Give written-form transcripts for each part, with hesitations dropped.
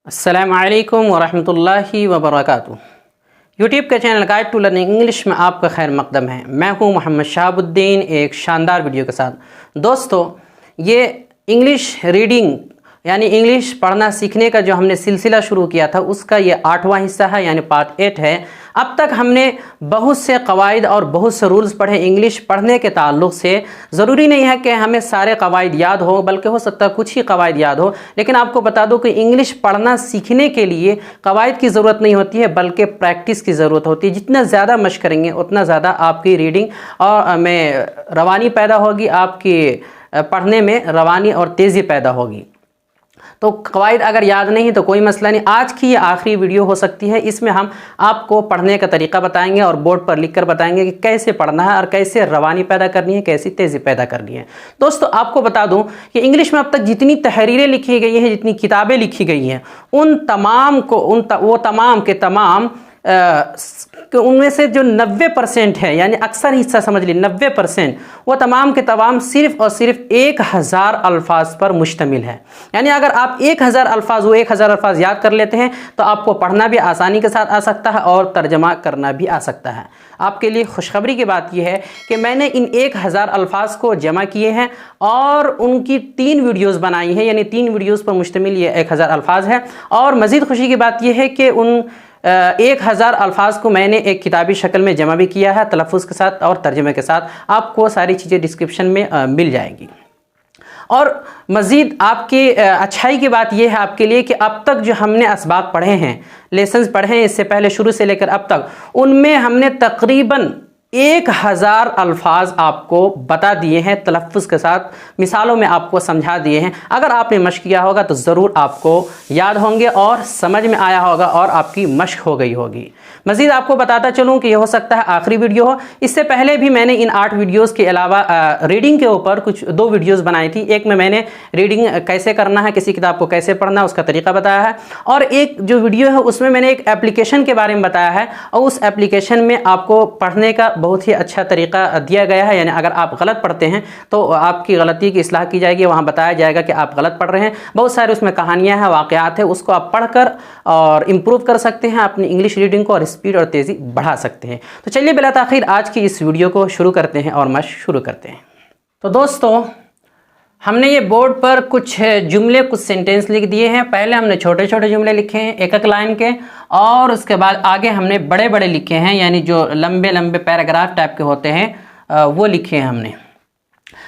अस्सलामु अलैकुम वरहमतुल्लाहि वबरकातुहू। यूट्यूब के channel guide to learning English में आपका खैर मकदम है। मैं हूं मोहम्मद शहाबुद्दीन एक शानदार वीडियो के साथ। दोस्तों, ये इंग्लिश रीडिंग यानी इंग्लिश पढ़ना सीखने का जो हमने सिलसिला शुरू किया था उसका ये 8वां हिस्सा है यानी पार्ट 8 है। अब तक हमने बहुत से कवायद और बहुत से रूल्स पढ़े इंग्लिश पढ़ने के ताल्लुक़ से। ज़रूरी नहीं है कि हमें सारे कवायद याद हो, बल्कि हो सकता है कुछ ही कवायद याद हो। लेकिन आपको बता दूं कि इंग्लिश पढ़ना सीखने के लिए कवायद की ज़रूरत नहीं होती है, बल्कि प्रैक्टिस की ज़रूरत होती है। जितना ज़्यादा मशक़ करेंगे उतना ज़्यादा आपकी रीडिंग और में रवानी पैदा होगी, आपकी पढ़ने में रवानी और तेज़ी पैदा होगी। तो कवायद अगर याद नहीं तो कोई मसला नहीं, आज की ये आखिरी वीडियो हो सकती है। इसमें हम आपको पढ़ने का तरीका बताएंगे और बोर्ड पर लिखकर बताएंगे कि कैसे पढ़ना है और कैसे रवानी पैदा करनी है, कैसी तेज़ी पैदा करनी है। दोस्तों, आपको बता दूं कि इंग्लिश में अब तक जितनी तहरीरें लिखी गई हैं, जितनी किताबें लिखी गई हैं, उन तमाम को वो तमाम के तमाम उनमें से जो 90% है यानी अक्सर हिस्सा समझ लीजिए 90%, वो तमाम के तमाम सिर्फ़ और सिर्फ 1000 अल्फाज पर मुश्तमिल है। यानी अगर आप 1000 अल्फाज याद कर लेते हैं तो आपको पढ़ना भी आसानी के साथ आ सकता है और तर्जमा करना भी आ सकता है। आपके लिए खुशखबरी की बात यह है कि मैंने इन 1000 अल्फाज को जमा किए हैं और उनकी 3 वीडियोस बनाई हैं, यानी 3 वीडियोस पर मुश्तमिल ये 1000 अल्फाज है। और मज़ीद खुशी की बात यह है कि उन 1000 अल्फाज को मैंने एक किताबी शक्ल में जमा भी किया है, तलफ़्फ़ुज़ के साथ और तर्जुमे के साथ। आपको सारी चीज़ें डिस्क्रिप्शन में मिल जाएंगी। और मज़ीद आपकी अच्छाई की बात यह है आपके लिए कि अब तक जो हमने असबाब पढ़े हैं, लेसन्स पढ़े हैं इससे पहले शुरू से लेकर अब तक, उनमें हमने तकरीबन 1000 अल्फाज आपको बता दिए हैं तलफ़्फ़ुज़ के साथ, मिसालों में आपको समझा दिए हैं। अगर आपने मशक़ किया होगा तो ज़रूर आपको याद होंगे और समझ में आया होगा और आपकी मशक़ हो गई होगी। मज़ीद आपको बताता चलूँ कि यह हो सकता है आखिरी वीडियो हो। इससे पहले भी मैंने इन 8 वीडियोज़ के अलावा रीडिंग के ऊपर कुछ 2 वीडियोज़ बनाई थी। एक में मैंने रीडिंग कैसे करना है, किसी किताब को कैसे पढ़ना है उसका तरीका बताया है, और एक जो वीडियो है उसमें मैंने एक एप्लीकेशन के बारे में बताया है और उस एप्लीकेशन में आपको पढ़ने का बहुत ही अच्छा तरीका दिया गया है। यानी अगर आप गलत पढ़ते हैं तो आपकी गलती की इस्लाह की जाएगी, वहाँ बताया जाएगा कि आप गलत पढ़ रहे हैं। बहुत सारे उसमें कहानियाँ हैं, वाक़यात हैं, उसको आप पढ़कर और इम्प्रूव कर सकते हैं, अपनी इंग्लिश रीडिंग को और स्पीड और तेज़ी बढ़ा सकते हैं। तो चलिए बिला ताख़ीर आज की इस वीडियो को शुरू करते हैं और मशक़ शुरू करते हैं। तो दोस्तों, हमने ये बोर्ड पर कुछ जुमले, कुछ सेंटेंस लिख दिए हैं। पहले हमने छोटे छोटे जुमले लिखे हैं एक लाइन के, और उसके बाद आगे हमने बड़े बड़े लिखे हैं, यानी जो लंबे लंबे पैराग्राफ टाइप के होते हैं वो लिखे हैं हमने।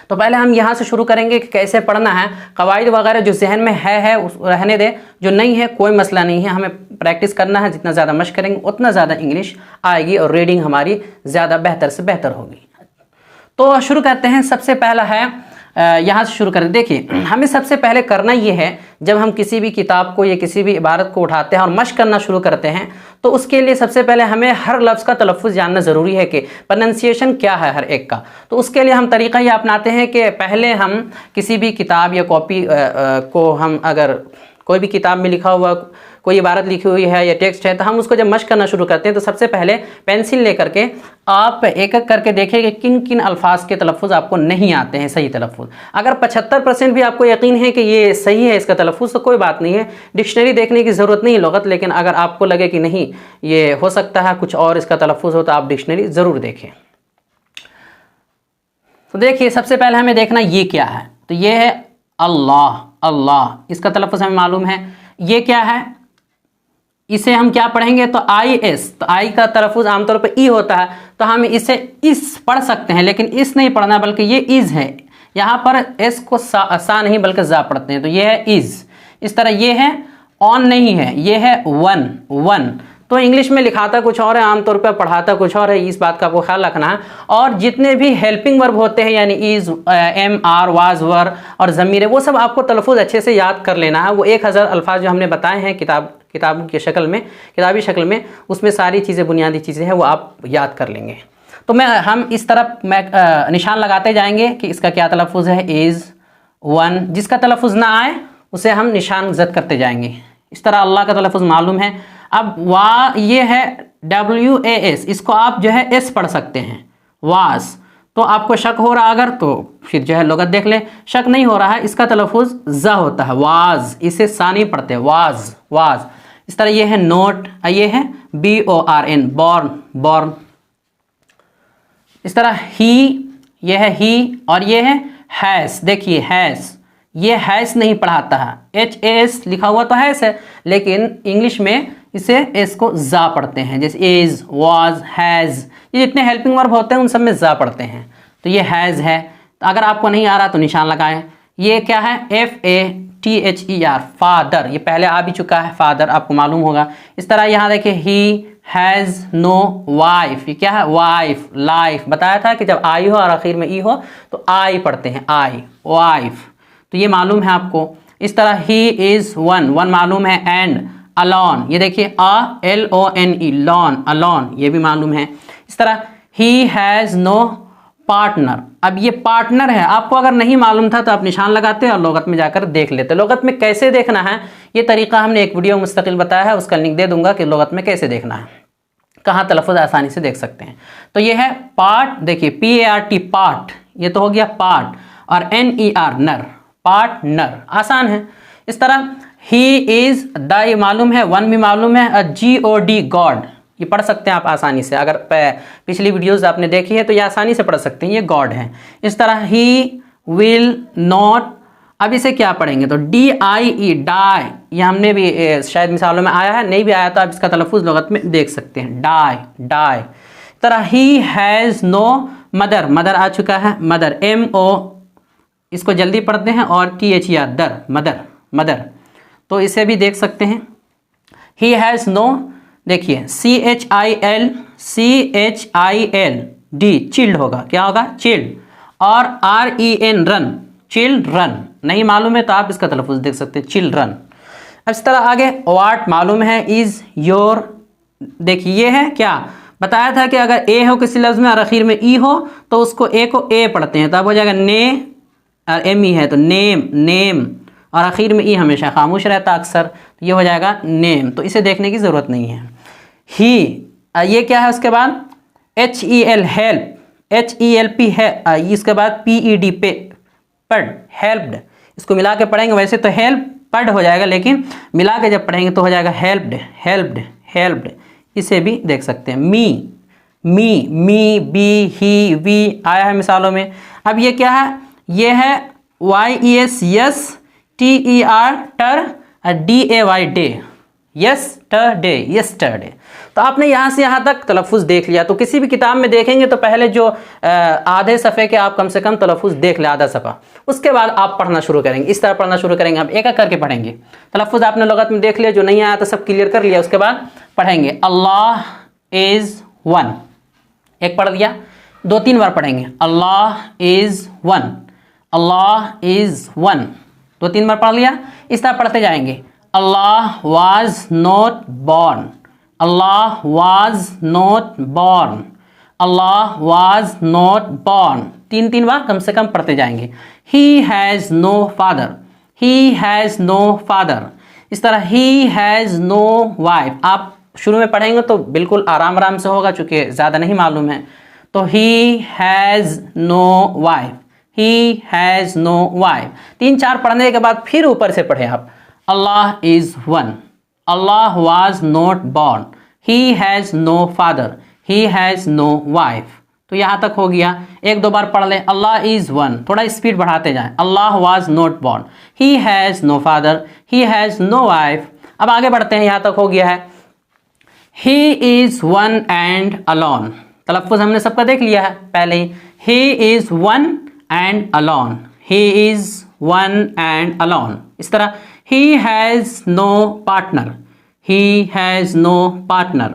तो पहले हम यहाँ से शुरू करेंगे कि कैसे पढ़ना है। कवायद वगैरह जो जहन में है रहने दे, जो नहीं है कोई मसला नहीं है, हमें प्रैक्टिस करना है। जितना ज़्यादा मशक़ करेंगे उतना ज़्यादा इंग्लिश आएगी और रीडिंग हमारी ज़्यादा बेहतर से बेहतर होगी। तो शुरू करते हैं। सबसे पहला है, यहाँ से शुरू करें। देखिए, हमें सबसे पहले करना ये है, जब हम किसी भी किताब को या किसी भी इबारत को उठाते हैं और मशक़ करना शुरू करते हैं, तो उसके लिए सबसे पहले हमें हर लफ्ज़ का तलफ़्फ़ुज़ जानना ज़रूरी है कि प्रोनंसिएशन क्या है हर एक का। तो उसके लिए हम तरीक़ा ये अपनाते हैं कि पहले हम किसी भी किताब या कॉपी को, हम अगर कोई भी किताब में लिखा हुआ कोई इबारत लिखी हुई है या टेक्स्ट है, तो हम उसको जब मशक़ करना शुरू करते हैं तो सबसे पहले पेंसिल लेकर के आप एक एक करके देखें कि किन किन अल्फाज के तलफ़्फ़ुज़ आपको नहीं आते हैं सही तलफ़्फ़ुज़। अगर 75% भी आपको यकीन है कि ये सही है इसका तलफ़्फ़ुज़, तो कोई बात नहीं है, डिक्शनरी देखने की ज़रूरत नहीं है लुग़त। लेकिन अगर आपको लगे कि नहीं ये हो सकता है कुछ और इसका तलफ़्फ़ुज़ हो, तो आप डिक्शनरी ज़रूर देखें। तो देखिए, सबसे पहले हमें देखना ये क्या है। तो ये है अल्लाह, अल्लाह, इसका तलफ़्फ़ुज़ हमें मालूम है। ये क्या है, इसे हम क्या पढ़ेंगे, तो IS। तो आई का तलफ़्फ़ुज़ आमतौर पर ई होता है, तो हम इसे इस पढ़ सकते हैं, लेकिन इस नहीं पढ़ना बल्कि ये इज़ है। यहाँ पर एस को सा नहीं बल्कि जा पढ़ते हैं, तो ये है इज़। इस तरह ये है ऑन नहीं है, ये है वन, वन। तो इंग्लिश में लिखाता कुछ और है, आमतौर पर पढ़ाता कुछ और है, इस बात का आपको ख्याल रखना है। और जितने भी हेल्पिंग वर्ब होते हैं यानी इज़, एम, आर, वाज, वर और ज़मीर, वो सब आपको तलफ़्फ़ुज़ अच्छे से याद कर लेना है। वो 1000 अल्फाज जो हमने बताए हैं किताब की शक्ल में, किताबी शक्ल में, उसमें सारी चीज़ें, बुनियादी चीज़ें हैं, वो आप याद कर लेंगे। तो हम इस तरफ निशान लगाते जाएंगे कि इसका क्या तलफ़्फ़ुज़ है, इज़, वन। जिसका तलफ़्फ़ुज़ ना आए उसे हम निशान ज़द करते जाएंगे। इस तरह अल्लाह का तलफ़्फ़ुज़ मालूम है। अब ये है WAS, इसको आप जो है एस पढ़ सकते हैं, वास। तो आपको शक हो रहा अगर तो फिर जो है लुगत देख ले। शक नहीं हो रहा है, इसका तलफ़ुज़ ज़ होता है, वाज, इसे सा नहीं पढ़ते, वाज वाज। इस तरह ये है नोट, ये है BORN, बॉर्न बॉर्न। इस तरह ही, ये है ही, और ये है हैस। देखिए हैस, ये हैस नहीं पढ़ाता है, HAS लिखा हुआ तो हैस है, लेकिन इंग्लिश में इसे एस को जा पढ़ते हैं, जैसे इज, वाज, हैज़, ये जितने हेल्पिंग वर्ब होते हैं उन सब में जा पढ़ते हैं। तो ये हैज़ है। तो अगर आपको नहीं आ रहा तो निशान लगाएं। ये क्या है, FATHER, फादर, ये पहले आ भी चुका है, फादर आपको मालूम होगा। इस तरह यहाँ देखिए ही हैज़ नो वाइफ, ये क्या है, वाइफ, लाइफ। बताया था कि जब आई हो और आखिर में ई हो तो आई पढ़ते हैं, आई, वाइफ। तो ये मालूम है आपको। इस तरह ही इज़ वन, वन मालूम है, एंड अलॉन, ये देखिए LONE, लॉन, अलॉन, ये भी मालूम है। इस तरह ही हैज़ नो पार्टनर। अब ये पार्टनर है, आपको अगर नहीं मालूम था तो आप निशान लगाते और लुगत में जाकर देख लेते। लुगत में कैसे देखना है ये तरीका हमने एक वीडियो मुस्तकिल बताया है, उसका लिंक दे दूंगा कि लुगत में कैसे देखना है, कहाँ तलफ़ुज़ आसानी से देख सकते हैं। तो ये है पार्ट, देखिए PART, पार्ट, ये तो हो गया पार्ट, और NER, नर, पार्टनर, आसान है। इस तरह ही इज़ द, ये मालूम है, वन भी मालूम है, GOD, गॉड, ये पढ़ सकते हैं आप आसानी से। अगर पिछली वीडियोस आपने देखी है तो ये आसानी से पढ़ सकते हैं, ये गॉड है। इस तरह ही विल नॉट, अब इसे क्या पढ़ेंगे तो DIE, डाई, ये हमने भी शायद मिसालों में आया है, नहीं भी आया तो आप इसका तलफ़ुज़ लुगत में देख सकते हैं, डाई, डाई। इस तरह he has no mother, mother आ चुका है, मदर, MO, इसको जल्दी पढ़ते हैं, और THER, दर, मदर, मदर, तो इसे भी देख सकते हैं। ही हैज़ नो, देखिए CHILD, चिल्ड होगा, क्या होगा, चिल्ड, और REN, रन, चिल्ड्रन, नहीं मालूम है तो आप इसका तलफ़ुज़ देख सकते हैं, चिल्ड्रन। अब इस तरह आगे वाट मालूम है, इज़, योर, देखिए ये है क्या, बताया था कि अगर ए हो किसी लफ्ज़ में और आखिर में ई हो तो उसको ए को ए पढ़ते हैं, तो अब हो जाएगा ने, और ME है तो नेम, नेम, और आखिर में ई हमेशा खामोश रहता अक्सर, तो ये हो जाएगा नेम। तो इसे देखने की ज़रूरत नहीं है। ही, ये क्या है, उसके बाद HEL, हेल्प, HELP है, इसके बाद PED, पे, पढ़, हेल्प्ड, इसको मिला के पढ़ेंगे, वैसे तो हेल्प पढ़ हो जाएगा, लेकिन मिला के जब पढ़ेंगे तो हो जाएगा हेल्प्ड, हेल्प्ड, हेल्प्ड। इसे भी देख सकते हैं। मी, मी, मी, बी, ही, वी आया है मिसालों में। अब ये क्या है, ये है YES, यस, TER, टर, DAY, डे, यस्टरडे, यस्टरडे। तो आपने यहाँ से यहाँ तक तलफ़ुज़ देख लिया। तो किसी भी किताब में देखेंगे तो पहले जो आधे सफ़े के आप कम से कम तलफ़ुज़ देख ले, आधा सफ़ा, उसके बाद आप पढ़ना शुरू करेंगे, इस तरह पढ़ना शुरू करेंगे, आप एक एक करके पढ़ेंगे। तलफ़ुज़ आपने लुगत में देख लिया, जो नहीं आया तो सब क्लियर कर लिया, उसके बाद पढ़ेंगे। अल्लाह इज़ वन, एक पढ़ दिया, 2-3 बार पढ़ेंगे, Allah is one, Allah is one, 2-3 बार पढ़ लिया। इस तरह पढ़ते जाएंगे। Allah was not born, Allah was not born, Allah was not born, 3-3 बार कम से कम पढ़ते जाएंगे। He has no father, he has no father. इस तरह ही हैज़ नो वाइफ, आप शुरू में पढ़ेंगे तो बिल्कुल आराम आराम से होगा, चूँकि ज़्यादा नहीं मालूम है। तो he has no wife, he has no wife, 3-4 पढ़ने के बाद फिर ऊपर से पढ़े आप। Allah is one, Allah was not born, he has no father, he has no wife. तो यहाँ तक हो गया। 1-2 बार पढ़ लें। अल्लाह इज़ वन, थोड़ा स्पीड बढ़ाते जाएं। Allah was not born, he has no father, he has no wife. अब आगे बढ़ते हैं, यहाँ तक हो गया है। He is one and alone, तलफ़ुज़ हमने सबका देख लिया है पहले ही। He is one and alone, he is one and alone. इस तरह he has no partner, he has no partner.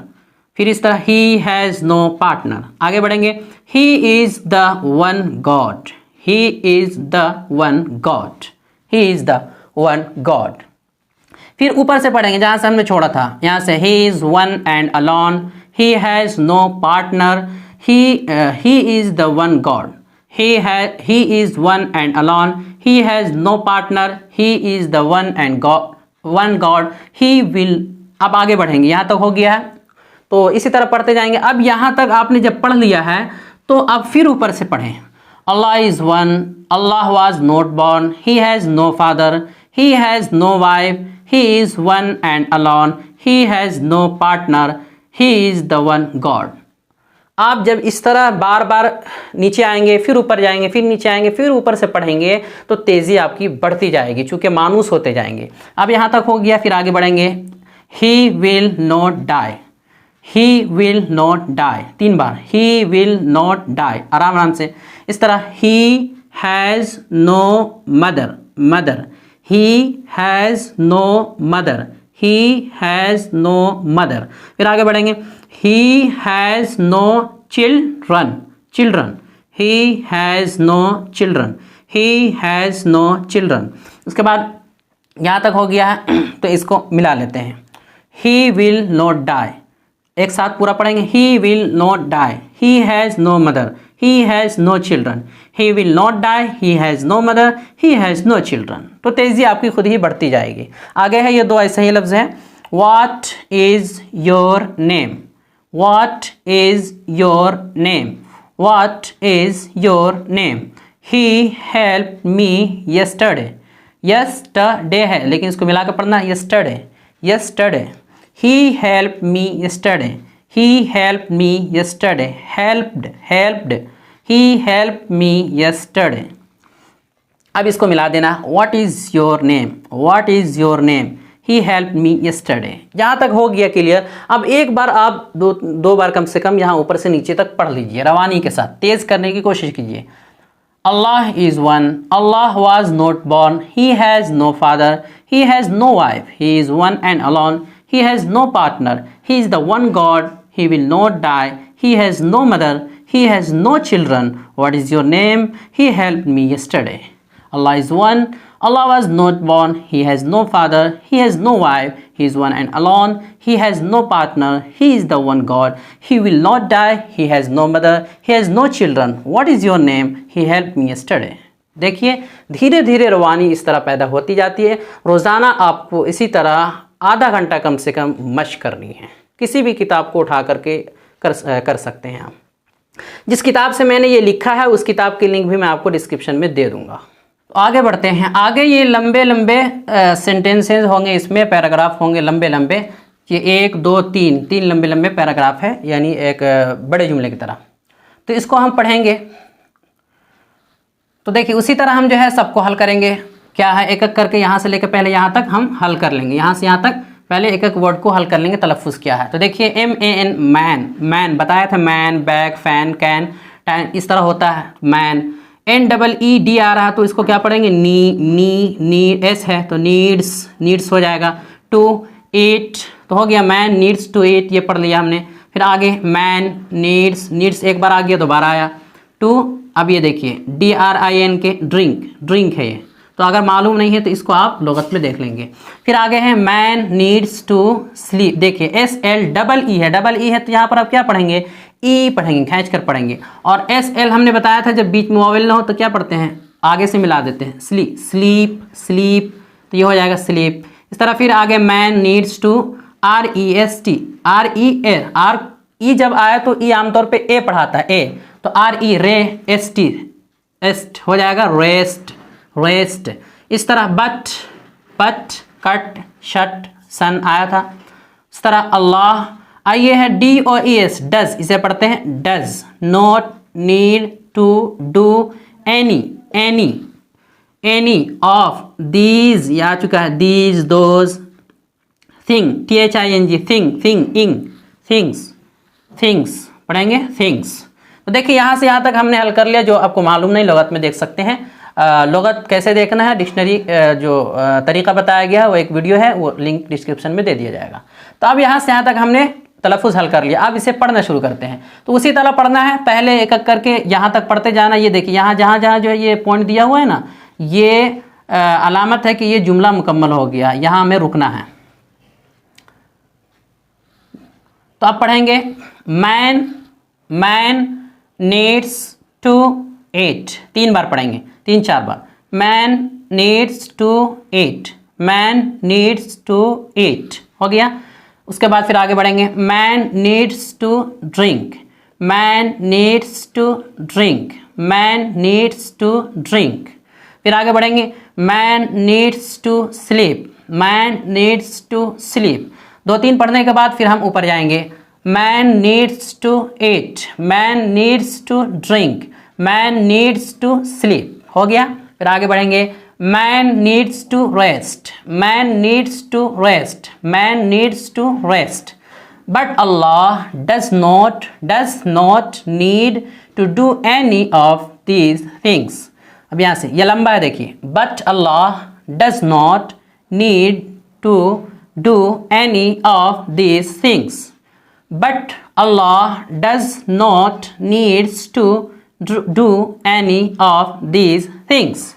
फिर इस तरह ही हैज़ नो पार्टनर। आगे बढ़ेंगे। He is the one God, he is the one God, he is the one God. फिर ऊपर से पढ़ेंगे जहाँ से हमने छोड़ा था, यहाँ से he is one and alone, he has no partner, he is the one God, he is one and alone, he has no partner, he is the one God, he will। अब आगे बढ़ेंगे, यहाँ तक हो गया है। तो इसी तरह पढ़ते जाएंगे। अब यहाँ तक आपने जब पढ़ लिया है तो अब फिर ऊपर से पढ़ें, Allah is one, Allah was not born, he has no father, he has no wife, he is one and alone, he has no partner, he is the one God. आप जब इस तरह बार बार नीचे आएंगे, फिर ऊपर जाएंगे, फिर नीचे आएंगे, फिर ऊपर से पढ़ेंगे तो तेज़ी आपकी बढ़ती जाएगी, चूँकि मानूस होते जाएंगे। अब यहाँ तक हो गया, फिर आगे बढ़ेंगे। He will not die, he will not die, 3 बार, ही विल नॉट डाई, आराम आराम से इस तरह। He has no mother, mother, he has no mother, he has no mother. फिर आगे बढ़ेंगे, he has no children, children, he has no children, he has no children. उसके बाद यहाँ तक हो गया है तो इसको मिला लेते हैं। ही विल नॉट डाई, एक साथ पूरा पढ़ेंगे। He will not die, he has no mother, he has no children, he will not die, he has no mother, he has no children. तो तेज़ी आपकी खुद ही बढ़ती जाएगी। आगे है ये 2 ऐसे ही लफ्ज़ हैं। What is your name, what is your name, what is your name, he help me yesterday, yesterday है लेकिन इसको मिलाकर पढ़ना, yesterday, yesterday, he helped me yesterday, he helped me yesterday, helped, helped, he helped me yesterday। अब इसको मिला देना, what is your name, what is your name, he helped me yesterday। यहाँ तक हो गया क्लियर। अब एक बार आप दो बार कम से कम यहाँ ऊपर से नीचे तक पढ़ लीजिए, रवानी के साथ तेज़ करने की कोशिश कीजिए। Allah is one, Allah was not born, he has no father, he has no wife, he is one and alone, he has no partner, he is the one God, he will not die, he has no mother, he has no children, what is your name, he helped me yesterday। Allah is one, Allah was not born, he has no father, he has no wife, he is one and alone, he has no partner, he is the one God, he will not die, he has no mother, he has no children, what is your name, he helped me yesterday। देखिए धीरे धीरे रवानी इस तरह पैदा होती जाती है। रोज़ाना आपको इसी तरह आधा घंटा कम से कम मशक करनी है। किसी भी किताब को उठा करके कर सकते हैं आप। जिस किताब से मैंने ये लिखा है उस किताब की लिंक भी मैं आपको डिस्क्रिप्शन में दे दूँगा। आगे बढ़ते हैं। आगे ये लंबे लंबे सेंटेंसेस होंगे, इसमें पैराग्राफ होंगे लंबे लंबे। ये 1 2 3 लंबे लंबे पैराग्राफ है, यानी एक बड़े जुमले की तरह। तो इसको हम पढ़ेंगे। तो देखिए उसी तरह हम जो है सबको हल करेंगे। क्या है, एक एक करके यहाँ से लेकर पहले यहाँ तक हम हल कर लेंगे। यहाँ से यहाँ तक पहले एक एक वर्ड को हल कर लेंगे, तलफ़ुज़ क्या है। तो देखिए MAN, मैन, मैन बताया था, man, bag, fan, can, tan, इस तरह होता है मैन। NEED आ रहा तो इसको क्या पढ़ेंगे, नी, S है तो नीड्स, नीड्स हो जाएगा। टू ईट तो हो गया, मैन नीड्स टू ईट, ये पढ़ लिया हमने। फिर आगे मैन नीड्स, नीड्स एक बार आ गया दोबारा आया। टू, अब ये देखिए DRINK, ड्रिंक, ड्रिंक है ये। तो अगर मालूम नहीं है तो इसको आप लुगत में देख लेंगे। फिर आगे है मैन नीड्स टू स्लीप। देखिए SLEE है, डबल ई है तो यहाँ पर आप क्या पढ़ेंगे, ई पढ़ेंगे, खींच कर पढ़ेंगे। और SL हमने बताया था जब बीच में वॉवेल ना हो तो क्या पढ़ते हैं, आगे से मिला देते हैं, स्लीप, स्लीप, स्लीप, तो ये हो जाएगा स्लीप। इस तरह फिर आगे man needs to REST, RE जब आया तो ई आमतौर पे ए पढ़ाता है, ए तो RE रेस्ट, एस्ट हो जाएगा रेस्ट, रेस्ट। इस तरह बट, कट, शट, सन आया था। इस तरह अल्लाह। आइए है DOES, डज, इसे पढ़ते हैं does, not, need, to, do, any of these, ये आ चुका है, these, those, thing, THING, things पढ़ेंगे, थिंग्स। तो देखिए यहाँ से यहाँ तक हमने हल कर लिया। जो आपको मालूम नहीं लुगत में देख सकते हैं। लुगत कैसे देखना है, डिक्शनरी जो तरीका बताया गया है वो एक वीडियो है, वो लिंक डिस्क्रिप्शन में दे दिया जाएगा। तो अब यहाँ से यहाँ तक हमने तलफ़ुज़ हल कर लिया। अब इसे पढ़ना शुरू करते हैं। तो उसी तरह पढ़ना है, पहले एक एक करके यहाँ तक पढ़ते जाना। ये देखिए यहाँ जहाँ जो है ये पॉइंट दिया हुआ है ना, ये अलामत है कि ये जुमला मुकम्मल हो गया, यहाँ हमें रुकना है। तो आप पढ़ेंगे मैन नीड्स टू ईट, 3 बार पढ़ेंगे, 3-4 बार। Man needs to eat, man needs to eat हो गया। उसके बाद फिर आगे बढ़ेंगे, man needs to drink, man needs to drink, man needs to drink. फिर आगे बढ़ेंगे, man needs to sleep, man needs to sleep. 2-3 पढ़ने के बाद फिर हम ऊपर जाएंगे, man needs to eat, man needs to drink, man needs to sleep. हो गया। फिर आगे बढ़ेंगे, man needs to rest, man needs to rest, man needs to rest. But Allah does not need to do any of these things. अब यहाँ से ये लंबा है, देखिए, but Allah does not need to do any of these things, but Allah does not needs to do any of these things.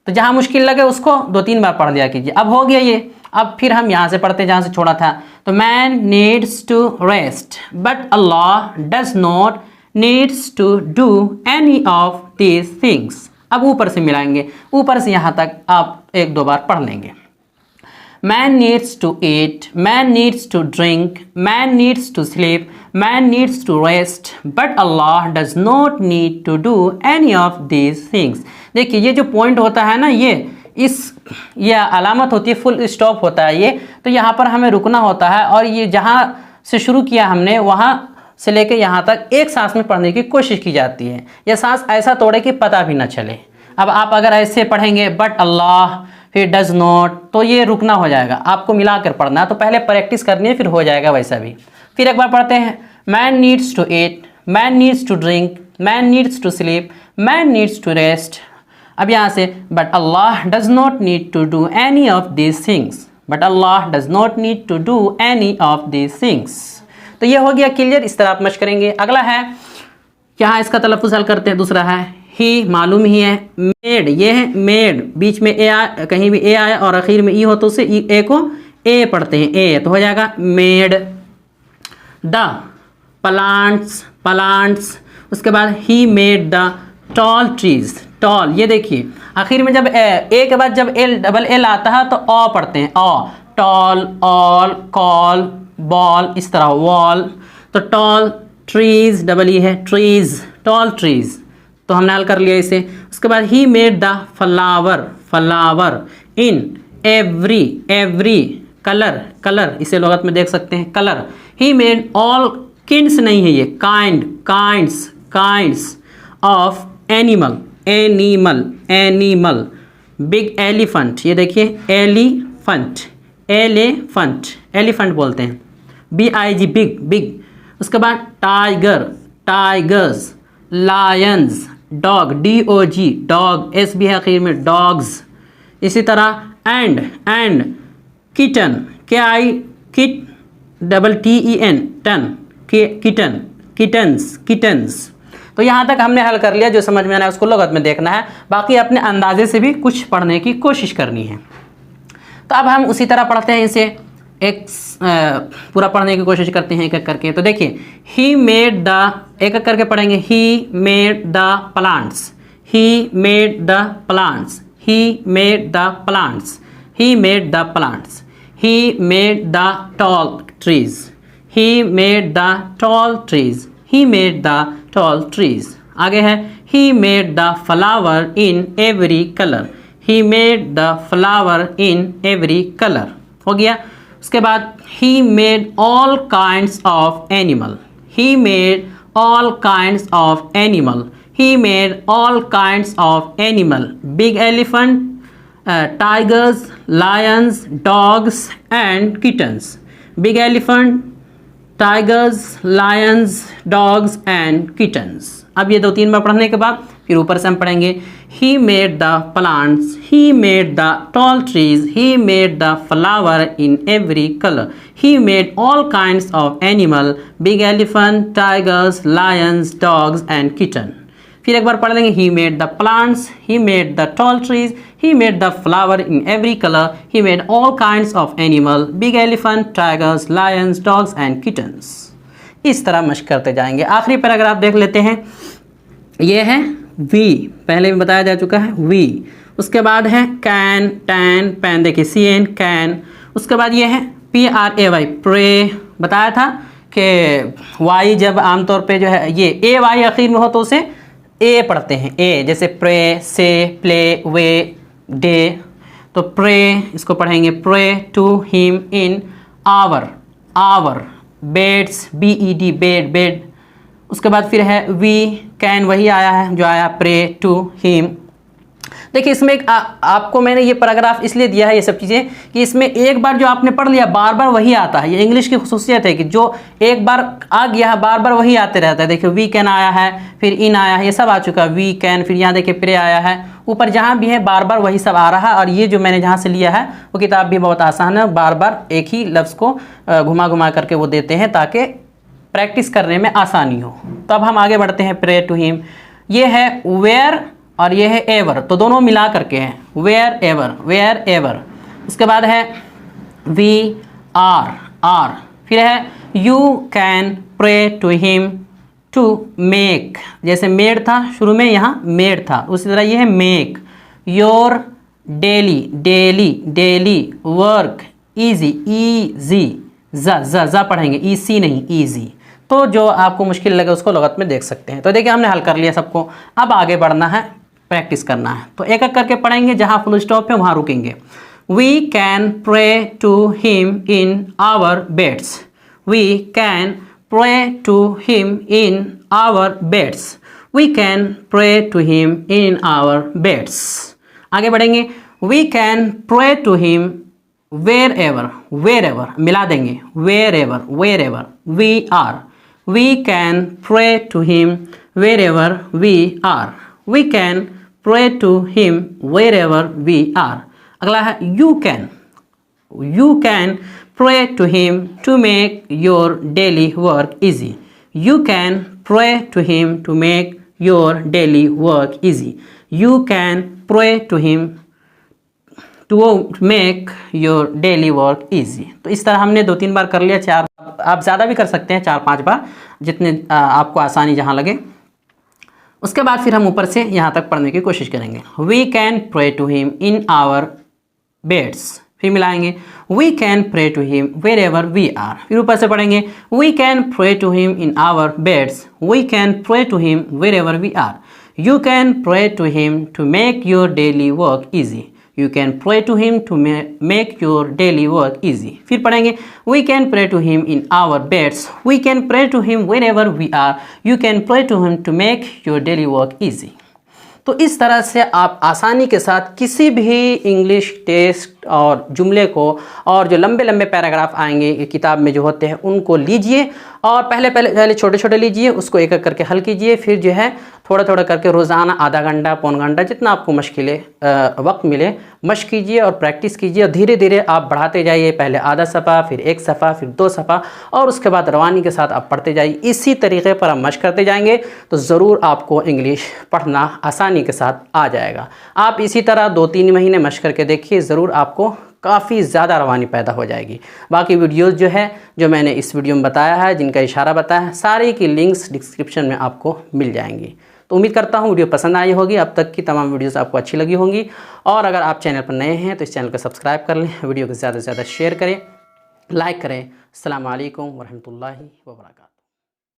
तो जहाँ मुश्किल लगे उसको 2-3 बार पढ़ लिया कीजिए। अब हो गया ये। अब फिर हम यहाँ से पढ़ते जहाँ से छोड़ा था। तो man needs to rest but Allah does not needs to do any of these things. अब ऊपर से मिलाएंगे, ऊपर से यहाँ तक आप 1-2 बार पढ़ लेंगे। Man needs to eat, man needs to drink, man needs to sleep, man needs to rest, but Allah does not need to do any of these things। देखिए ये जो पॉइंट होता है ना, ये अलामत होती है, फुल स्टॉप होता है ये। तो यहाँ पर हमें रुकना होता है और ये जहाँ से शुरू किया हमने वहाँ से लेके यहाँ तक एक सांस में पढ़ने की कोशिश की जाती है। यह सांस ऐसा तोड़े कि पता भी ना चले। अब आप अगर ऐसे पढ़ेंगे बट अल्लाह फिर डज नॉट, तो ये रुकना हो जाएगा। आपको मिलाकर पढ़ना है, तो पहले प्रैक्टिस करनी है, फिर हो जाएगा वैसा भी। फिर एक बार पढ़ते हैं, man needs to eat, man needs to drink, man needs to sleep, man needs to rest. अब यहाँ से but Allah does not need to do any of these things, but Allah does not need to do any of these things. तो ये हो गया clear. इस तरह आप मशक करेंगे। अगला है, यहाँ इसका तलफ़ुज़ हल करते हैं। दूसरा है ही, मालूम ही है। मेड, ये है मेड, बीच में ए आए, कहीं भी ए आए और आखिर में ई हो तो उसे ए को ए पढ़ते हैं, ए, तो हो जाएगा मेड। The plants, plants. उसके बाद he made the tall trees, tall, ये देखिए आखिर में जब ए के बाद जब डबल एल आता है तो ओ पढ़ते हैं, ओ, टॉल, ऑल, कॉल, बॉल, इस तरह वॉल। तो टॉल ट्रीज, डबल ई है, ट्रीज, टॉल ट्रीज, तो हमने हल कर लिया इसे। उसके बाद he made the flower, flower in every, every colour, colour, इसे लोगत में देख सकते हैं कलर। ही मेड ऑल किंड्स नहीं है ये, kind, kinds, kinds of animal, animal, animal. Big elephant, ये देखिए एलिफेंट, एलिफेंट, एलिफेंट बोलते हैं, BIG, बिग, बिग। उसके बाद tiger, tigers, lions, dog, DOG, dog, S भी है आखिर में, डॉग्स। इसी तरह and kitten, KI, kit, TEN, ten, kitten, kittens, kittens. तो यहाँ तक हमने हल कर लिया। जो समझ में आना है उसको लुगत में देखना है, बाकी अपने अंदाजे से भी कुछ पढ़ने की कोशिश करनी है। तो अब हम उसी तरह पढ़ते हैं इसे, एक पूरा पढ़ने की कोशिश करते हैं एक एक करके। तो देखिए, ही मेड द, एक एक करके पढ़ेंगे, ही made the plants, he made the plants, he made the plants, he made the plants, he made the tall trees, he made the tall trees, he made the tall trees. आगे है, ही made the flower in every colour, he made the flower in every colour. हो गया। उसके बाद he made all kinds of animal, he made all kinds of animal, he made all kinds of animal. Big elephant, tigers, lions, dogs and kittens. Big elephant, tigers, lions, dogs and kittens. अब ये 2-3 बार पढ़ने के बाद फिर ऊपर से हम पढ़ेंगे, he made the plants, he made the tall trees, he made the flower in every color, he made all kinds of animal, big elephant, tigers, lions, dogs and kitten. फिर एक बार पढ़ लेंगे, he made the plants, he made the tall trees, he made the flower in every color, he made all kinds of animal, big elephant, tigers, lions, dogs and kittens. इस तरह मशक करते जाएंगे। आखिरी paragraph देख लेते हैं। ये है वी, पहले भी बताया जा चुका है वी। उसके बाद है कैन, टैन, पैन देखिए CN, कैन। उसके बाद ये है PRAY, प्रे, बताया था कि वाई जब आमतौर पे जो है ये ए वाई आखिर में हो तो उसे ए पढ़ते हैं, ए, जैसे pray, say, play, way, day, तो प्रे इसको पढ़ेंगे pray to him in our, our, beds, BED, bed, bed. उसके बाद फिर है वी कैन, वही आया है जो आया प्रे टू हिम। देखिए इसमें एक आपको मैंने ये पैराग्राफ इसलिए दिया है ये सब चीज़ें कि इसमें एक बार जो आपने पढ़ लिया बार बार वही आता है। ये इंग्लिश की खुसूसियत है कि जो एक बार आ गया है बार बार वही आते रहता है। देखिए वी कैन आया है, फिर इन आया है, ये सब आ चुका है, वी कैन, फिर यहाँ देखिए प्रे आया है, ऊपर जहाँ भी है बार बार वही सब आ रहा है। और ये जो मैंने जहाँ से लिया है वो किताब भी बहुत आसान है, बार बार एक ही लफ्ज़ को घुमा घुमा करके वो देते हैं ताकि प्रैक्टिस करने में आसानी हो। तो अब हम आगे बढ़ते हैं प्रे टू हिम। ये है वेयर और ये है एवर, तो दोनों मिला करके हैं वेयर एवर, वेयर एवर। उसके बाद है वी आर, आर, फिर है you can pray to him to make, जैसे मेड था शुरू में यहाँ मेड था उसी तरह ये है make your daily, daily, daily work easy, easy, जा पढ़ेंगे, ईसी नहीं ईजी। तो जो आपको मुश्किल लगे उसको लुगत में देख सकते हैं। तो देखिए हमने हल कर लिया सबको, अब आगे बढ़ना है, प्रैक्टिस करना है। तो एक एक करके पढ़ेंगे, जहाँ फुल स्टॉप है वहाँ रुकेंगे। We can pray to him in our beds, we can pray to him in our beds, we can pray to him in our beds. आगे बढ़ेंगे, we can pray to him wherever, wherever मिला देंगे, wherever, wherever, we are, we can pray to him wherever we are, we can pray to him wherever we are. अगला है you can, you can pray to him to make your daily work easy, you can pray to him to make your daily work easy, you can pray to him to make your daily work easy. तो इस तरह हमने 2-3 बार कर लिया, 4 आप ज़्यादा भी कर सकते हैं, 4-5 बार जितने आपको आसानी जहाँ लगे। उसके बाद फिर हम ऊपर से यहाँ तक पढ़ने की कोशिश करेंगे। We can pray to him in our beds, फिर मिलाएंगे we can pray to him wherever we are, फिर ऊपर से पढ़ेंगे we can pray to him in our beds, we can pray to him wherever we are, you can pray to him to make your daily work easy, You can pray to him to make your daily work easy। फिर पढ़ेंगे We can pray to him in our beds, we can pray to him wherever we are, you can pray to him to make your daily work easy। तो इस तरह से आप आसानी के साथ किसी भी इंग्लिश टेस्ट और जुमले को और जो लंबे लंबे पैराग्राफ आएंगे ये किताब में जो होते हैं उनको लीजिए और पहले छोटे छोटे लीजिए, उसको एक एक करके हल कीजिए, फिर जो है थोड़ा थोड़ा करके रोज़ाना आधा घंटा पौन घंटा जितना आपको वक्त मिले मश्क कीजिए और प्रैक्टिस कीजिए और धीरे धीरे आप बढ़ाते जाइए, पहले आधा सफ़ा, फिर 1 सफ़ा, फिर 2 सफ़ा और उसके बाद रवानी के साथ आप पढ़ते जाइए। इसी तरीके पर आप मश्क करते जाएंगे तो ज़रूर आपको इंग्लिश पढ़ना आसानी के साथ आ जाएगा। आप इसी तरह 2-3 महीने मश्क करके देखिए, ज़रूर आपको काफ़ी ज़्यादा रवानी पैदा हो जाएगी। बाकी वीडियोज़ जो है जो मैंने इस वीडियो में बताया है, जिनका इशारा बताया है, सारी की लिंक्स डिस्क्रिप्शन में आपको मिल जाएंगी। तो उम्मीद करता हूँ वीडियो पसंद आई होगी, अब तक की तमाम वीडियोस आपको अच्छी लगी होंगी। और अगर आप चैनल पर नए हैं तो इस चैनल को सब्सक्राइब कर लें, वीडियो को ज़्यादा से ज़्यादा शेयर करें, लाइक करें। अस्सलाम वालेकुम वरहमतुल्लाहि वबरकातुहू।